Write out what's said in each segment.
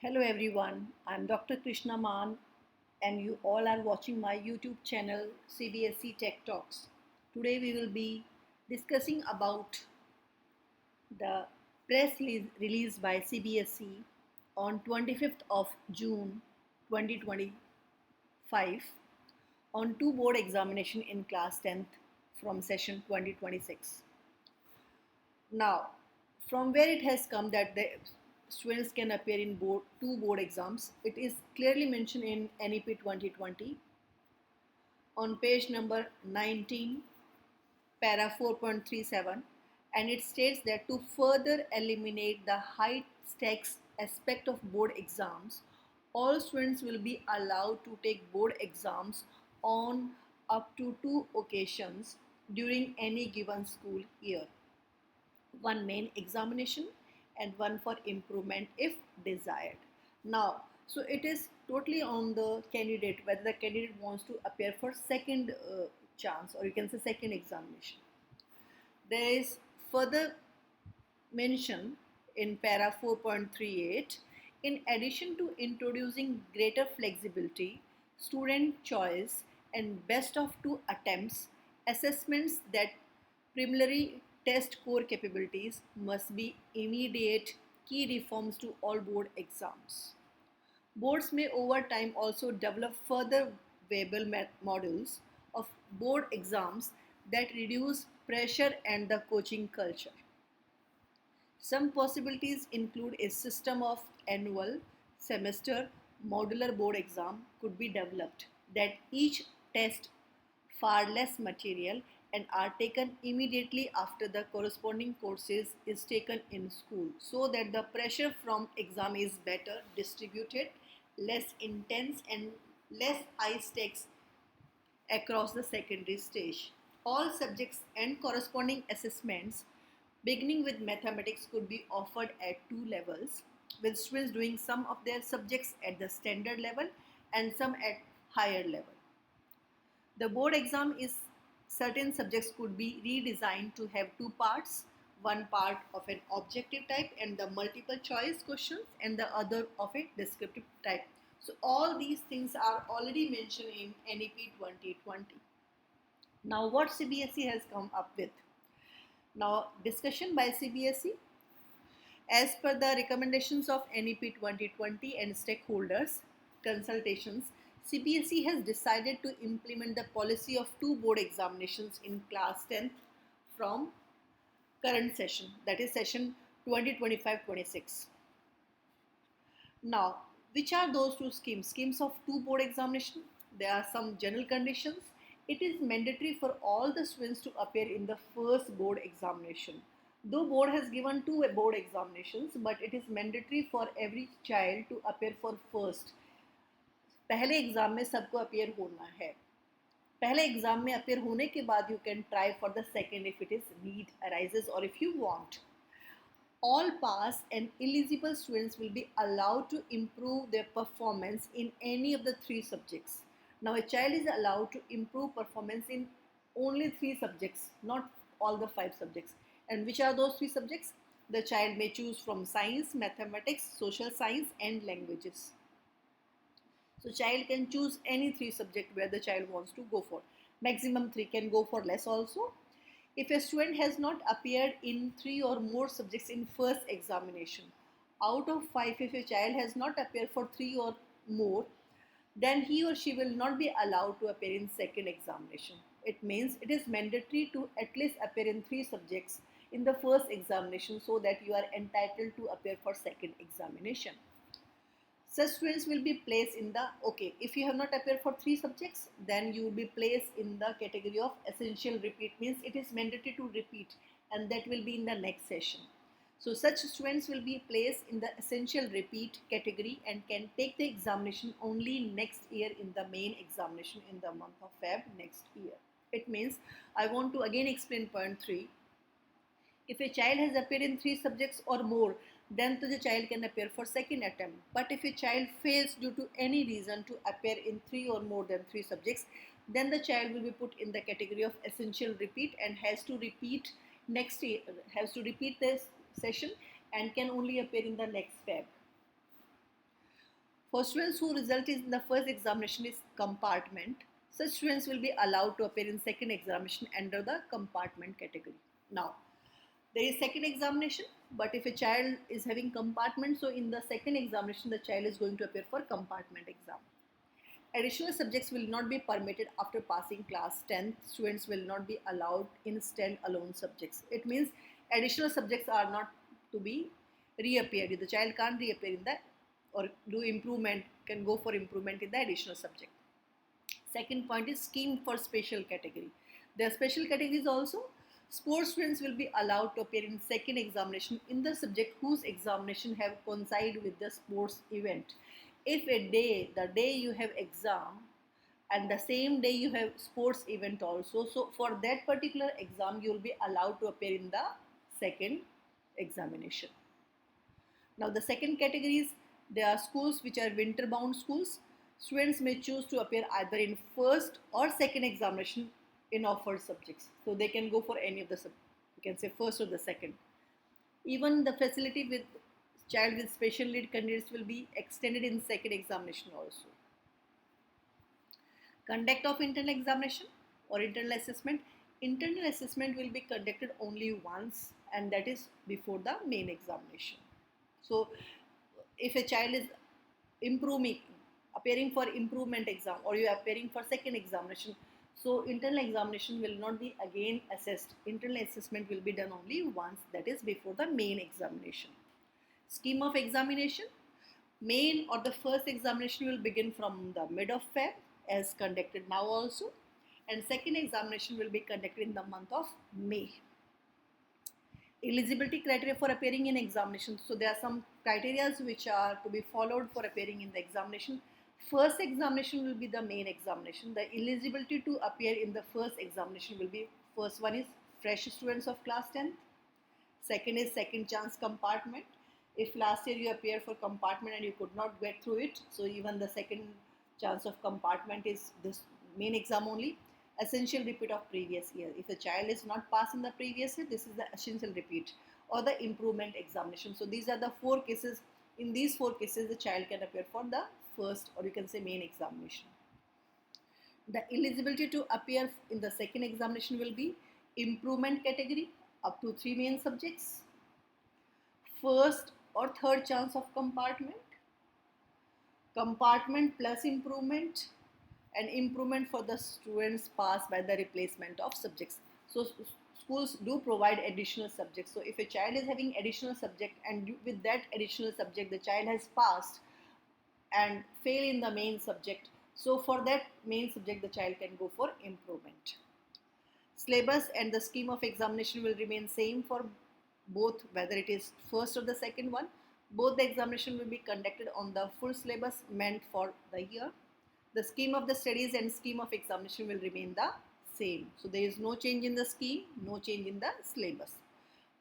Hello everyone, I'm Dr. Krishna Man and you all are watching my YouTube channel CBSE Tech Talks. Today we will be discussing about the press released by CBSE on 25th of June 2025 on two board examination in class 10th from session 2026. Now, from where it has come that the students can appear in two board exams, it is clearly mentioned in NEP 2020 on page number 19, para 4.37, and it states that to further eliminate the high stakes aspect of board exams, all students will be allowed to take board exams on up to two occasions during any given school year, one main examination and one for improvement if desired. Now, so it is totally on the candidate whether the candidate wants to appear for second chance, or you can say second examination. There is further mention in para 4.38, in addition to introducing greater flexibility, student choice, and best of two attempts assessments that primarily test core capabilities must be immediate key reforms to all board exams. Boards may over time also develop further viable models of board exams that reduce pressure and the coaching culture. Some possibilities include a system of annual, semester, modular board exam could be developed that each test far less material and are taken immediately after the corresponding courses is taken in school, so that the pressure from exam is better distributed, less intense and less high stakes across the secondary stage. All subjects and corresponding assessments beginning with mathematics could be offered at two levels, with students doing some of their subjects at the standard level and some at higher level. The board exam is certain subjects could be redesigned to have two parts, one part of an objective type and the multiple choice questions, and the other of a descriptive type. So all these things are already mentioned in NEP 2020. Now what CBSE has come up with? Now discussion by CBSE. As per the recommendations of NEP 2020 and stakeholders consultations, CBSE has decided to implement the policy of two board examinations in class 10th from current session, that is session 2025-26. Now, which are those two schemes? Schemes of two board examination. There are some general conditions. It is mandatory for all the students to appear in the first board examination. Though board has given two board examinations, but it is mandatory for every child to appear for first. पहले exam में सबको appear होना है. पहले exam में appear होने के बाद you can try for the second if it is need arises or if you want. All pass and eligible students will be allowed to improve their performance in any of the three subjects. Now a child is allowed to improve performance in only three subjects, not all the five subjects. And which are those three subjects? The child may choose from science, mathematics, social science and languages. So child can choose any three subjects where the child wants to go for. Maximum three, can go for less also. If a student has not appeared in three or more subjects in first examination, out of five, if a child has not appeared for three or more, then he or she will not be allowed to appear in second examination. It means it is mandatory to at least appear in three subjects in the first examination so that you are entitled to appear for second examination. Such students will be placed in the, okay, if you have not appeared for three subjects, then you will be placed in the category of essential repeat, means it is mandatory to repeat, and that will be in the next session. So such students will be placed in the essential repeat category and can take the examination only next year in the main examination in the month of Feb next year. It means, I want to again explain point 3. If a child has appeared in three subjects or more, then the child can appear for second attempt. But if a child fails due to any reason to appear in three or more than three subjects, then the child will be put in the category of essential repeat and has to repeat next year, has to repeat this session and can only appear in the next Feb. For students who result in the first examination is compartment, such students will be allowed to appear in second examination under the compartment category. Now, there is second examination, but if a child is having compartment, so in the second examination, the child is going to appear for compartment exam. Additional subjects will not be permitted after passing class 10th. Students will not be allowed in stand-alone subjects. It means additional subjects are not to be reappeared. The child can't reappear in the or do improvement, can go for improvement in the additional subject. Second point is scheme for special category. There are special categories also. Sports students will be allowed to appear in second examination in the subject whose examination have coincide with the sports event. If the day you have exam and the same day you have sports event also, so for that particular exam you will be allowed to appear in the second examination. Now the second category is there are schools which are winter bound schools. Students may choose to appear either in first or second examination in offered subjects. So they can go for any of the you can say first or the second. Even the facility with child with special need candidates will be extended in second examination also. Conduct of internal examination or internal assessment. Internal assessment will be conducted only once, and that is before the main examination. So if a child is improving, appearing for improvement exam, or you are appearing for second examination, so internal examination will not be again assessed. Internal assessment will be done only once, that is before the main examination. Scheme of examination. Main or the first examination will begin from the mid of Feb as conducted now also, and second examination will be conducted in the month of May. Eligibility criteria for appearing in examination. So there are some criteria which are to be followed for appearing in the examination. First examination will be the main examination. The eligibility to appear in the first examination will be, first one is fresh students of class 10th. Second is second chance compartment. If last year you appeared for compartment and you could not get through it, so even the second chance of compartment is this main exam only. Essential repeat of previous year. If a child is not passed in the previous year, this is the essential repeat or the improvement examination. So these are the four cases. In these four cases, the child can appear for the first, or you can say main examination. The eligibility to appear in the second examination will be improvement category up to 3 main subjects, first or third chance of compartment, compartment plus improvement, and improvement for the students passed by the replacement of subjects. So schools do provide additional subjects. So if a child is having additional subject and with that additional subject the child has passed and fail in the main subject, so for that main subject the child can go for improvement. Syllabus and the scheme of examination will remain same for both, whether it is first or the second one. Both the examination will be conducted on the full syllabus meant for the year. The scheme of the studies and scheme of examination will remain the same. So there is no change in the scheme, no change in the syllabus.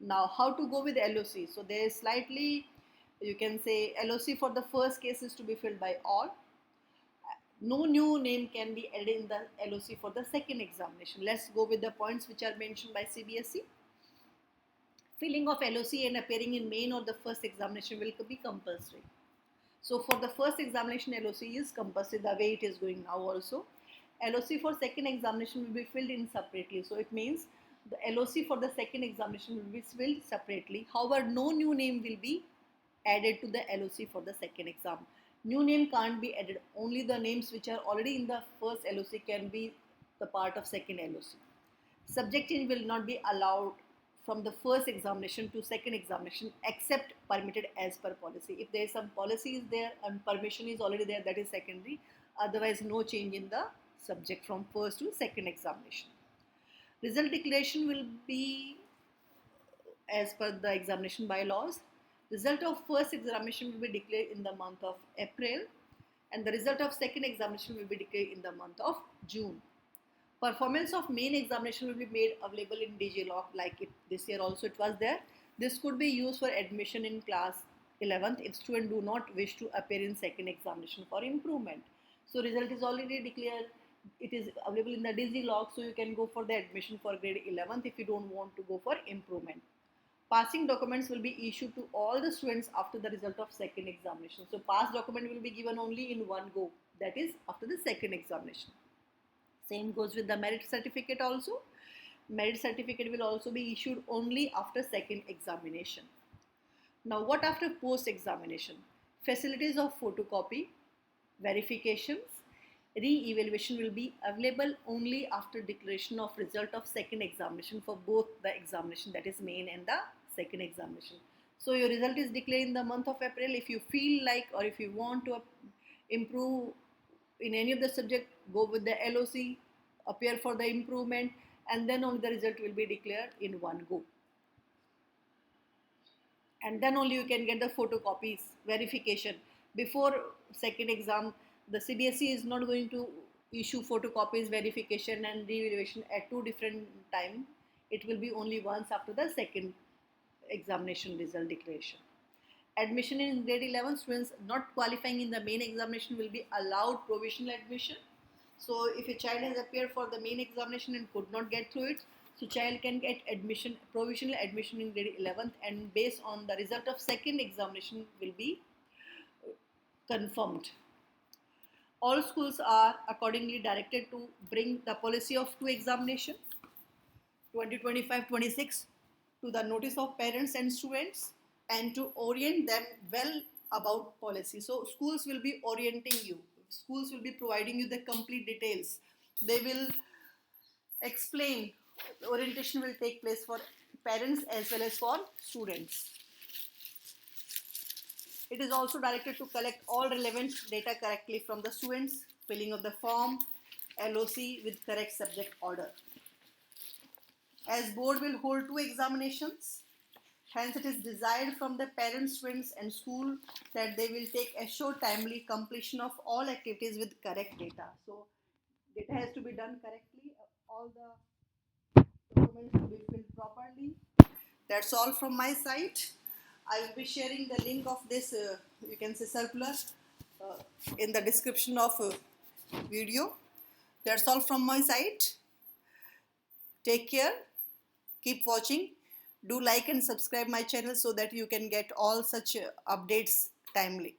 Now how to go with LOC? So there is slightly, you can say LOC for the first case is to be filled by all. No new name can be added in the LOC for the second examination. Let's go with the points which are mentioned by CBSE. Filling of LOC and appearing in main or the first examination will be compulsory. So for the first examination, LOC is compulsory the way it is going now also. LOC for second examination will be filled in separately. So it means the LOC for the second examination will be filled separately. However, no new name will be added to the LOC for the second exam. New name can't be added. Only the names which are already in the first LOC can be the part of second LOC. Subject change will not be allowed from the first examination to second examination except permitted as per policy. If there is some policy is there and permission is already there, that is secondary. Otherwise, no change in the subject from first to second examination. Result declaration will be as per the examination bylaws. Result of first examination will be declared in the month of April, and the result of second examination will be declared in the month of June. Performance of main examination will be made available in DigiLock, like this year also it was there. This could be used for admission in class 11th if students do not wish to appear in second examination for improvement. So result is already declared. It is available in the DigiLock, so you can go for the admission for grade 11th if you don't want to go for improvement. Passing documents will be issued to all the students after the result of second examination. So pass document will be given only in one go, that is after the second examination. Same goes with the merit certificate also. Merit certificate will also be issued only after second examination. Now what after post examination? Facilities of photocopy, verifications, re-evaluation will be available only after declaration of result of second examination for both the examination, that is main and the second examination. So your result is declared in the month of April. If you feel like or if you want to improve in any of the subject, go with the LOC, appear for the improvement, and then only the result will be declared in one go. And then only you can get the photocopies verification. Before second exam, the CBSE is not going to issue photocopies verification and re-evaluation at two different time. It will be only once after the second examination result declaration. Admission in grade 11 students not qualifying in the main examination will be allowed provisional admission. So if a child has appeared for the main examination and could not get through it, so child can get admission, provisional admission in grade 11th, and based on the result of second examination will be confirmed. All schools are accordingly directed to bring the policy of two examination 2025-26 to the notice of parents and students and to orient them well about policy. So schools will be orienting you. Schools will be providing you the complete details. They will explain. Orientation will take place for parents as well as for students. It is also directed to collect all relevant data correctly from the students, filling of the form, LOC with correct subject order. As board will hold two examinations, hence it is desired from the parents, students and school that they will take assured timely completion of all activities with correct data. So data has to be done correctly, all the documents to be filled properly. That's all from my side. I will be sharing the link of this, you can say circular, in the description of video. That's all from my side. Take care. Keep watching. Do like and subscribe my channel so that you can get all such updates timely.